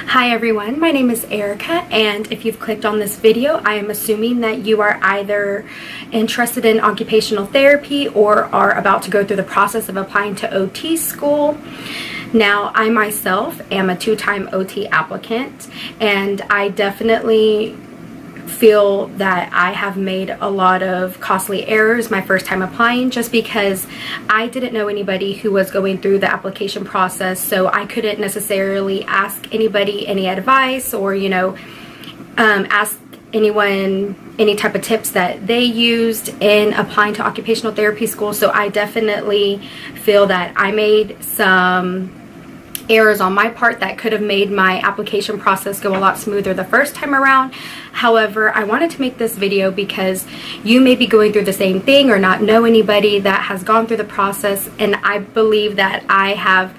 Hi everyone, my name is Erica, and if you've clicked on this video, I am assuming that you are either interested in occupational therapy or are about to go through the process of applying to OT school. Now, I myself am a two-time OT applicant, and I definitely feel that I have made a lot of costly errors my first time applying, just because I didn't know anybody who was going through the application process, so I couldn't necessarily ask anybody any advice or ask anyone any type of tips that they used in applying to occupational therapy school. So I definitely feel that I made some errors on my part that could have made my application process go a lot smoother the first time around. However, I wanted to make this video because you may be going through the same thing or not know anybody that has gone through the process, and I believe that I have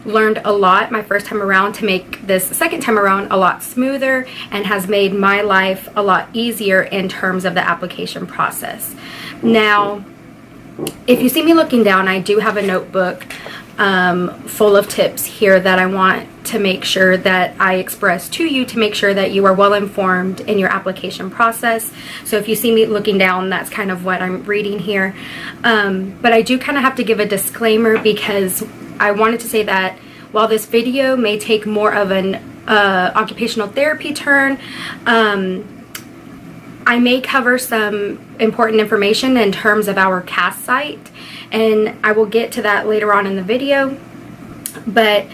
learned a lot my first time around to make this second time around a lot smoother, and has made my life a lot easier in terms of the application process. Now, if you see me looking down, I do have a notebook full of tips here that I want to make sure that I express to you to make sure that you are well informed in your application process. So if you see me looking down, that's kind of what I'm reading here. But I do kind of have to give a disclaimer, because I wanted to say that while this video may take more of an occupational therapy turn, I may cover some important information in terms of our CAS site, and I will get to that later on in the video. But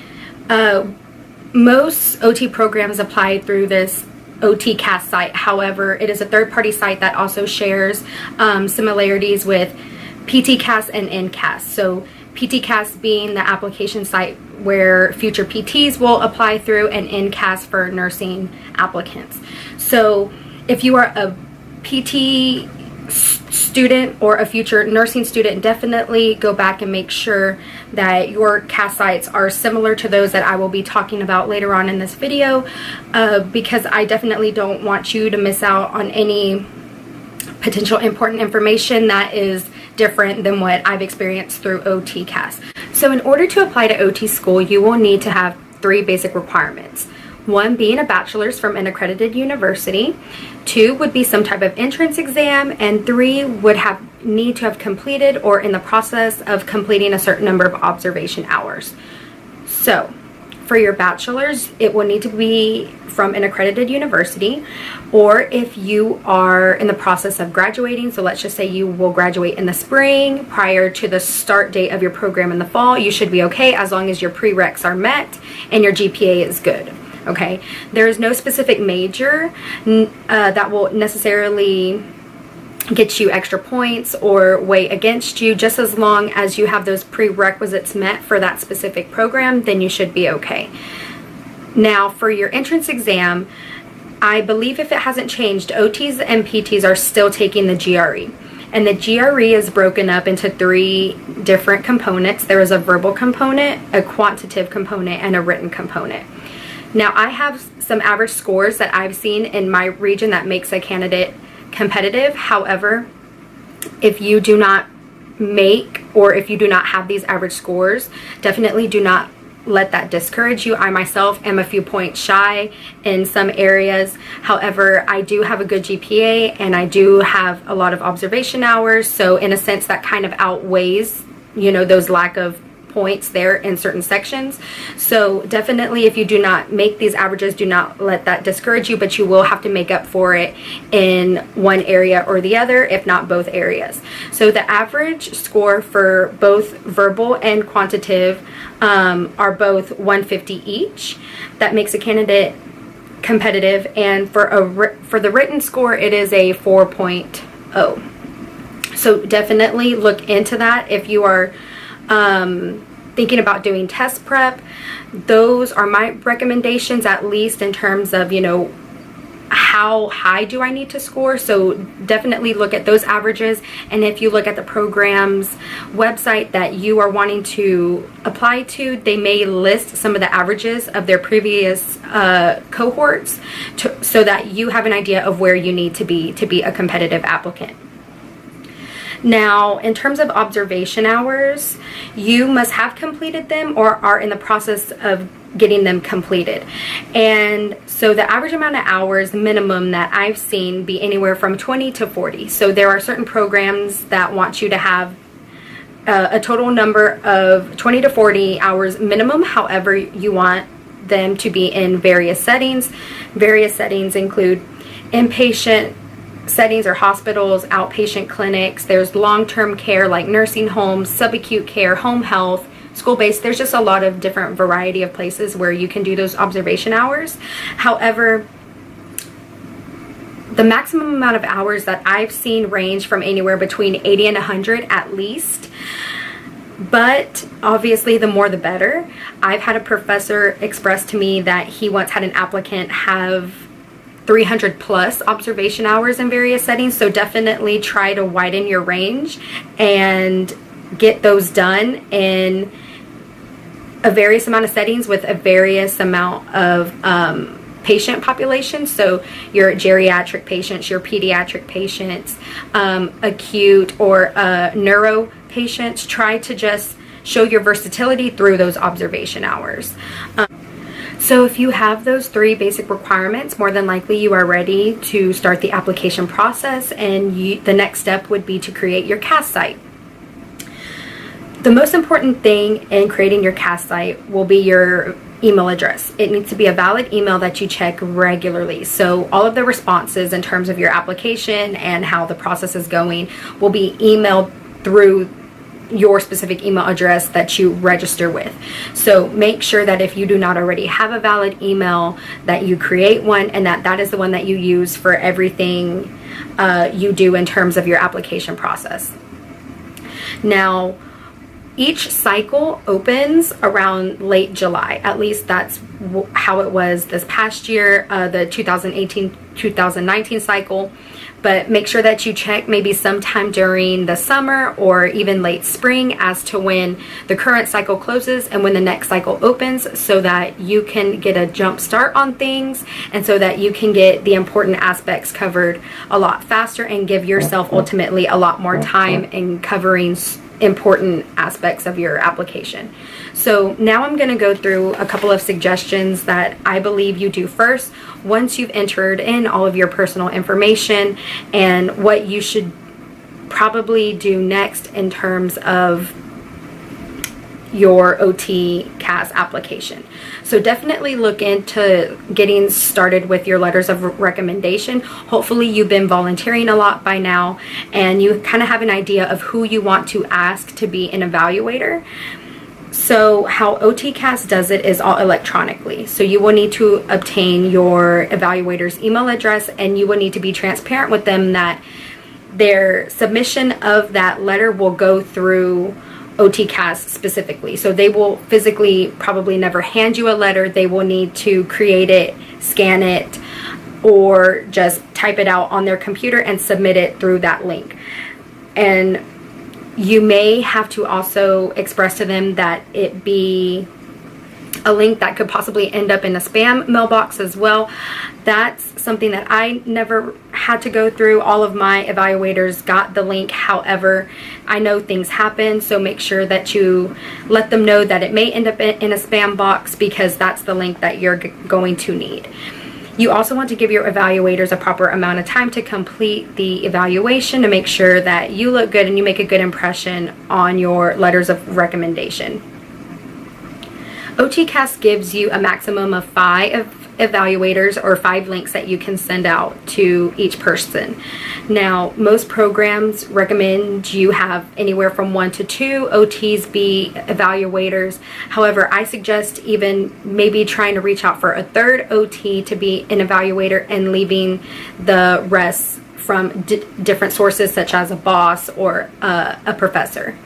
most OT programs apply through this OTCAS site. However, it is a third-party site that also shares similarities with PTCAS and NCAS. So PTCAS being the application site where future PTs will apply through, and NCAS for nursing applicants. So if you are a PT student or a future nursing student, definitely go back and make sure that your CAS sites are similar to those that I will be talking about later on in this video, because I definitely don't want you to miss out on any potential important information that is different than what I've experienced through OTCAS. So in order to apply to OT school, you will need to have 3 basic requirements. 1 being a bachelor's from an accredited university, 2 would be some type of entrance exam, and 3 would need to have completed or in the process of completing a certain number of observation hours. So for your bachelor's, it will need to be from an accredited university, or if you are in the process of graduating, so let's just say you will graduate in the spring prior to the start date of your program in the fall, you should be okay as long as your prereqs are met and your GPA is good. Okay, there is no specific major that will necessarily get you extra points or weigh against you. Just as long as you have those prerequisites met for that specific program, then you should be okay. Now, for your entrance exam, I believe if it hasn't changed, OTs and PTs are still taking the GRE. And the GRE is broken up into 3 different components. There is a verbal component, a quantitative component, and a written component. Now, I have some average scores that I've seen in my region that makes a candidate competitive. However, if you do not make, or if you do not have these average scores, definitely do not let that discourage you. I myself am a few points shy in some areas. However, I do have a good GPA and I do have a lot of observation hours. So in a sense, that kind of outweighs, those lack of points there in certain sections. So definitely, if you do not make these averages, do not let that discourage you, but you will have to make up for it in one area or the other, if not both areas. So the average score for both verbal and quantitative are both 150 each. That makes a candidate competitive, and for the written score, it is a 4.0. So definitely look into that if you are thinking about doing test prep. Those are my recommendations, at least in terms of how high do I need to score. So definitely look at those averages, and if you look at the program's website that you are wanting to apply to, they may list some of the averages of their previous cohorts so that you have an idea of where you need to be a competitive applicant. Now, in terms of observation hours, you must have completed them or are in the process of getting them completed. And so the average amount of hours minimum that I've seen be anywhere from 20 to 40. So there are certain programs that want you to have a total number of 20 to 40 hours minimum. However, you want them to be in various settings. Various settings include inpatient settings or hospitals, outpatient clinics. There's long-term care like nursing homes, subacute care, home health, school-based. There's just a lot of different variety of places where you can do those observation hours. However, the maximum amount of hours that I've seen range from anywhere between 80 and 100 at least. But obviously the more the better. I've had a professor express to me that he once had an applicant have 300 plus observation hours in various settings. So definitely try to widen your range and get those done in a various amount of settings with a various amount of patient population. So your geriatric patients, your pediatric patients, acute or neuro patients. Try to just show your versatility through those observation hours. So if you have those 3 basic requirements, more than likely you are ready to start the application process, and the next step would be to create your CAS site. The most important thing in creating your CAS site will be your email address. It needs to be a valid email that you check regularly. So all of the responses in terms of your application and how the process is going will be emailed through your specific email address that you register with. So make sure that if you do not already have a valid email, that you create one, and that is the one that you use for everything you do in terms of your application process. Now, each cycle opens around late July. At least that's how it was this past year, the 2018-2019 cycle. But make sure that you check maybe sometime during the summer or even late spring as to when the current cycle closes and when the next cycle opens, so that you can get a jump start on things and so that you can get the important aspects covered a lot faster and give yourself ultimately a lot more time in covering important aspects of your application. So now I'm going to go through a couple of suggestions that I believe you do first once you've entered in all of your personal information, and what you should probably do next in terms of your OTCAS application. So definitely look into getting started with your letters of recommendation. Hopefully you've been volunteering a lot by now and you kind of have an idea of who you want to ask to be an evaluator. So how OTCAS does it is all electronically. So you will need to obtain your evaluator's email address, and you will need to be transparent with them that their submission of that letter will go through OTCAS specifically. So they will physically probably never hand you a letter. They will need to create it, scan it, or just type it out on their computer and submit it through that link. And you may have to also express to them that it be a link that could possibly end up in a spam mailbox as well. That's something that I never had to go through. All of my evaluators got the link. However, I know things happen, so make sure that you let them know that it may end up in a spam box, because that's the link that you're going to need. You also want to give your evaluators a proper amount of time to complete the evaluation to make sure that you look good and you make a good impression on your letters of recommendation. OTCAS gives you a maximum of 5 evaluators, or 5 links that you can send out to each person. Now, most programs recommend you have anywhere from 1 to 2 OTs be evaluators. However, I suggest even maybe trying to reach out for a 3rd OT to be an evaluator and leaving the rest from different sources such as a boss or a professor.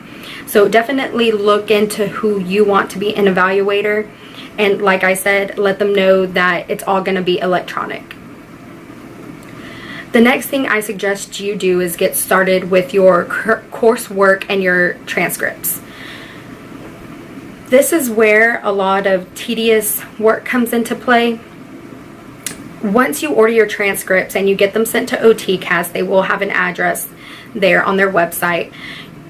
So definitely look into who you want to be an evaluator, and like I said, let them know that it's all going to be electronic. The next thing I suggest you do is get started with your coursework and your transcripts. This is where a lot of tedious work comes into play. Once you order your transcripts and you get them sent to OTCAS, they will have an address there on their website.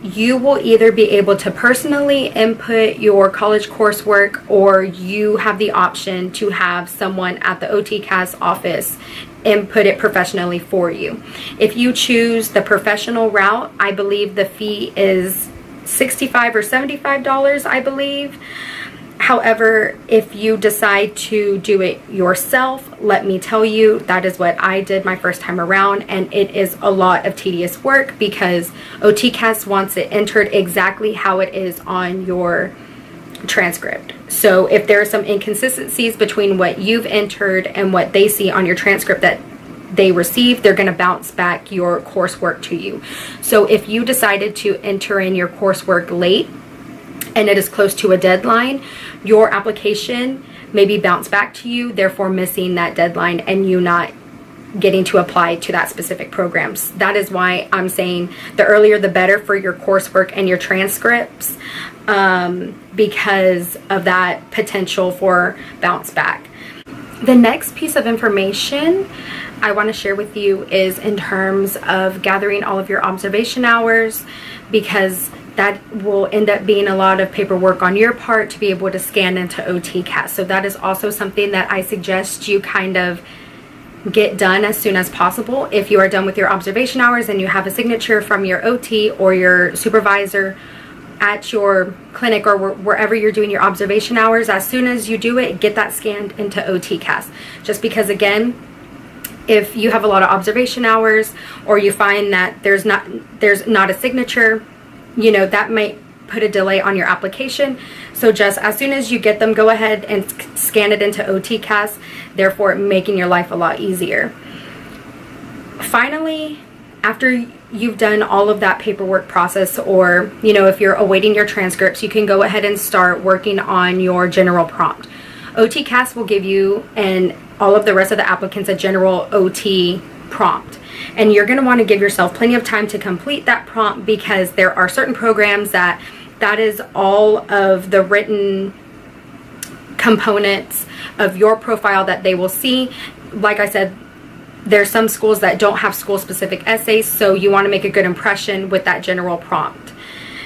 you will either be able to personally input your college coursework, or you have the option to have someone at the OTCAS office input it professionally for you. If you choose the professional route, I believe the fee is $65 or $75, I believe. However, if you decide to do it yourself, let me tell you, that is what I did my first time around, and it is a lot of tedious work because OTCAS wants it entered exactly how it is on your transcript. So if there are some inconsistencies between what you've entered and what they see on your transcript that they receive, they're going to bounce back your coursework to you. So if you decided to enter in your coursework late and it is close to a deadline, your application may be bounced back to you, therefore missing that deadline and you not getting to apply to that specific programs. That is why I'm saying the earlier the better for your coursework and your transcripts, because of that potential for bounce back. The next piece of information I want to share with you is in terms of gathering all of your observation hours, because that will end up being a lot of paperwork on your part to be able to scan into OTCAS. So that is also something that I suggest you kind of get done as soon as possible. If you are done with your observation hours and you have a signature from your OT or your supervisor at your clinic or wherever you're doing your observation hours, as soon as you do it, get that scanned into OTCAS. Just because, again, if you have a lot of observation hours or you find that there's not a signature, you know, that might put a delay on your application. So just as soon as you get them, go ahead and scan it into OTCAS, therefore making your life a lot easier. Finally, after you've done all of that paperwork process, or, you know, if you're awaiting your transcripts, you can go ahead and start working on your general prompt. OTCAS will give you and all of the rest of the applicants a general OT prompt. And you're going to want to give yourself plenty of time to complete that prompt, because there are certain programs that is all of the written components of your profile that they will see. Like I said, there's some schools that don't have school-specific essays, so you want to make a good impression with that general prompt.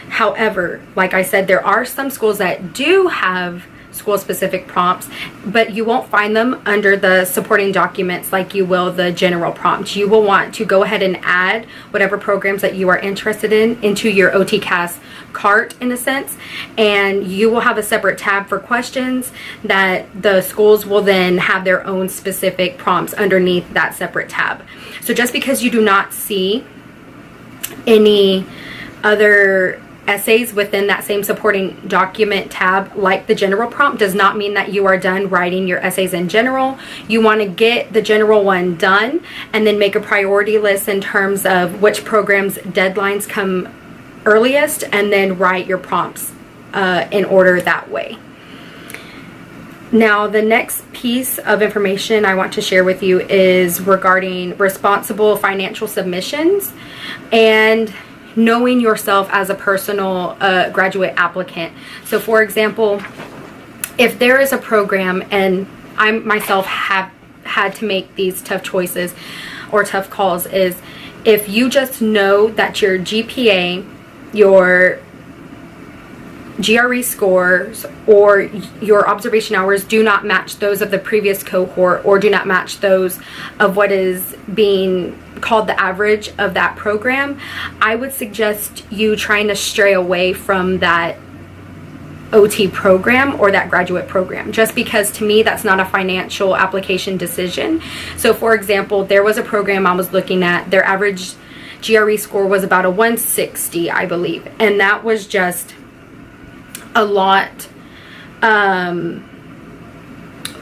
However, like I said, there are some schools that do have school-specific prompts, but you won't find them under the supporting documents like you will the general prompt. You will want to go ahead and add whatever programs that you are interested in into your OTCAS cart, in a sense, and you will have a separate tab for questions that the schools will then have their own specific prompts underneath that separate tab. So just because you do not see any other essays within that same supporting document tab like the general prompt does not mean that you are done writing your essays in general. You want to get the general one done and then make a priority list in terms of which programs deadlines come earliest, and then write your prompts in order that way. Now, the next piece of information I want to share with you is regarding responsible financial submissions and knowing yourself as a personal graduate applicant. So for example, if there is a program, and I myself have had to make these tough choices or tough calls, is if you just know that your GPA, your GRE scores, or your observation hours do not match those of the previous cohort, or do not match those of what is being called the average of that program, I would suggest you trying to stray away from that OT program or that graduate program, just because to me that's not a financial application decision. So for example, there was a program I was looking at, their average GRE score was about a 160, I believe, and that was just a lot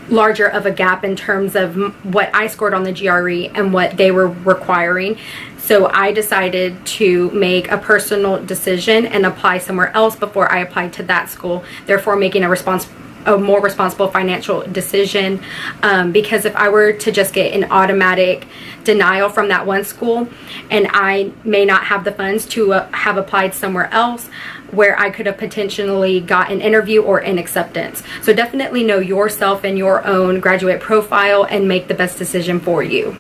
larger of a gap in terms of what I scored on the GRE and what they were requiring. So I decided to make a personal decision and apply somewhere else before I applied to that school, therefore making a more responsible financial decision, because if I were to just get an automatic denial from that one school, and I may not have the funds to have applied somewhere else where I could have potentially got an interview or an acceptance. So definitely know yourself and your own graduate profile and make the best decision for you.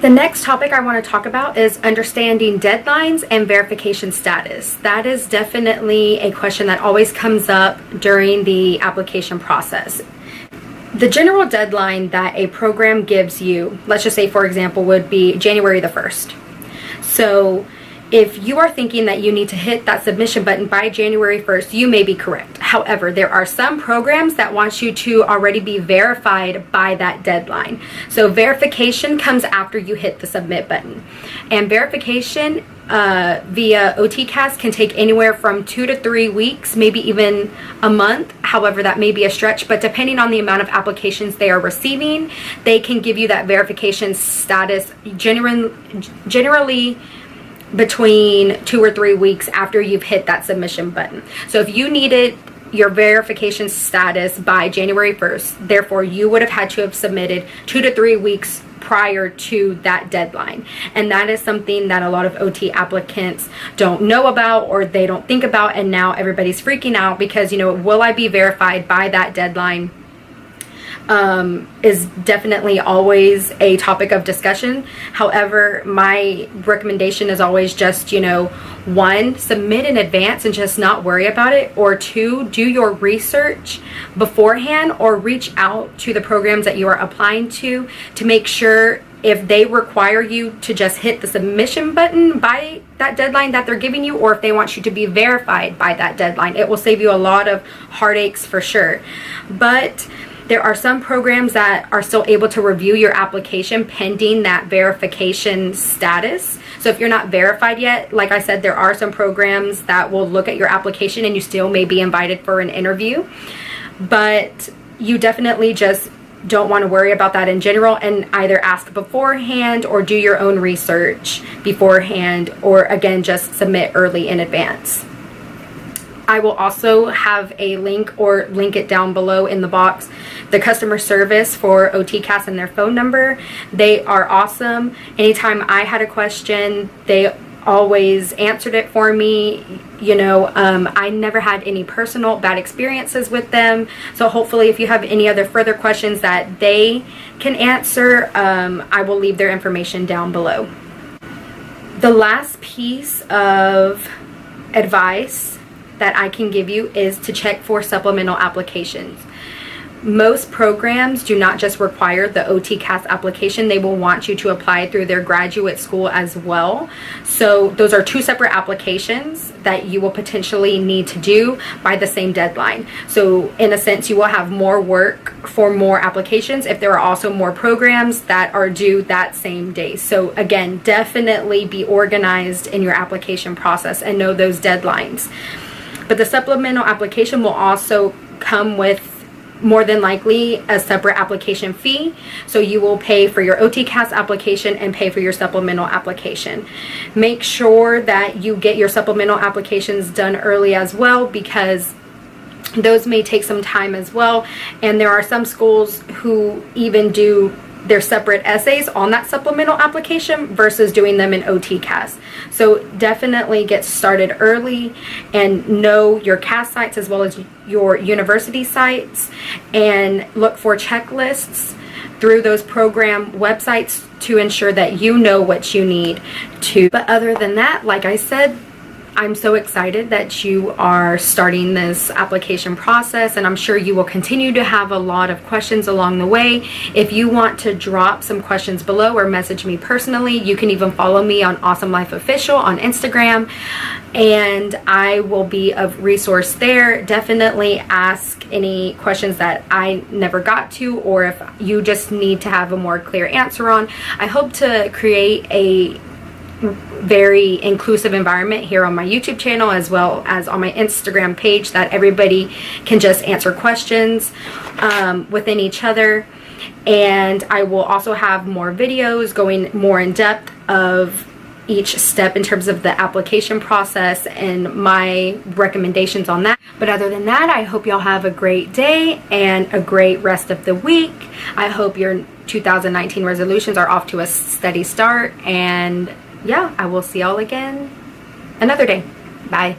The next topic I want to talk about is understanding deadlines and verification status. That is definitely a question that always comes up during the application process. The general deadline that a program gives you, let's just say for example, would be January the 1st. So if you are thinking that you need to hit that submission button by January 1st, you may be correct. However, there are some programs that want you to already be verified by that deadline. So verification comes after you hit the submit button. And verification via OTCAS can take anywhere from 2 to 3 weeks, maybe even a month. However, that may be a stretch, but depending on the amount of applications they are receiving, they can give you that verification status generally between 2 or 3 weeks after you've hit that submission button. So if you needed your verification status by January 1st, therefore you would have had to have submitted 2 to 3 weeks prior to that deadline. And that is something that a lot of OT applicants don't know about, or they don't think about, and now everybody's freaking out because, you know, will I be verified by that deadline? Is definitely always a topic of discussion. However, my recommendation is always just, you know, 1, submit in advance and just not worry about it, or 2, do your research beforehand or reach out to the programs that you are applying to make sure if they require you to just hit the submission button by that deadline that they're giving you, or if they want you to be verified by that deadline. It will save you a lot of heartaches for sure. But there are some programs that are still able to review your application pending that verification status. So if you're not verified yet, like I said, there are some programs that will look at your application and you still may be invited for an interview. But you definitely just don't want to worry about that in general, and either ask beforehand or do your own research beforehand, or again, just submit early in advance. I will also have a link, or link it down below in the box, the customer service for OTCAS and their phone number. They are awesome. Anytime I had a question, they always answered it for me. You know, I never had any personal bad experiences with them. So hopefully if you have any other further questions that they can answer, I will leave their information down below. The last piece of advice that I can give you is to check for supplemental applications. Most programs do not just require the OTCAS application, they will want you to apply through their graduate school as well. So those are 2 separate applications that you will potentially need to do by the same deadline. So in a sense, you will have more work for more applications if there are also more programs that are due that same day. So again, definitely be organized in your application process and know those deadlines. But the supplemental application will also come with, more than likely, a separate application fee. So you will pay for your OTCAS application and pay for your supplemental application. Make sure that you get your supplemental applications done early as well, because those may take some time as well. And there are some schools who even do their separate essays on that supplemental application versus doing them in OTCAS. So definitely get started early and know your CAS sites as well as your university sites, and look for checklists through those program websites to ensure that you know what you need to. But other than that, like I said, I'm so excited that you are starting this application process, and I'm sure you will continue to have a lot of questions along the way. If you want to drop some questions below or message me personally, you can even follow me on Awesome Life Official on Instagram, and I will be of resource there. Definitely ask any questions that I never got to, or if you just need to have a more clear answer on. I hope to create a very inclusive environment here on my YouTube channel as well as on my Instagram page, that everybody can just answer questions within each other. And I will also have more videos going more in depth of each step in terms of the application process and my recommendations on that. But other than that, I hope y'all have a great day and a great rest of the week. I hope your 2019 resolutions are off to a steady start, and yeah, I will see y'all again another day. Bye.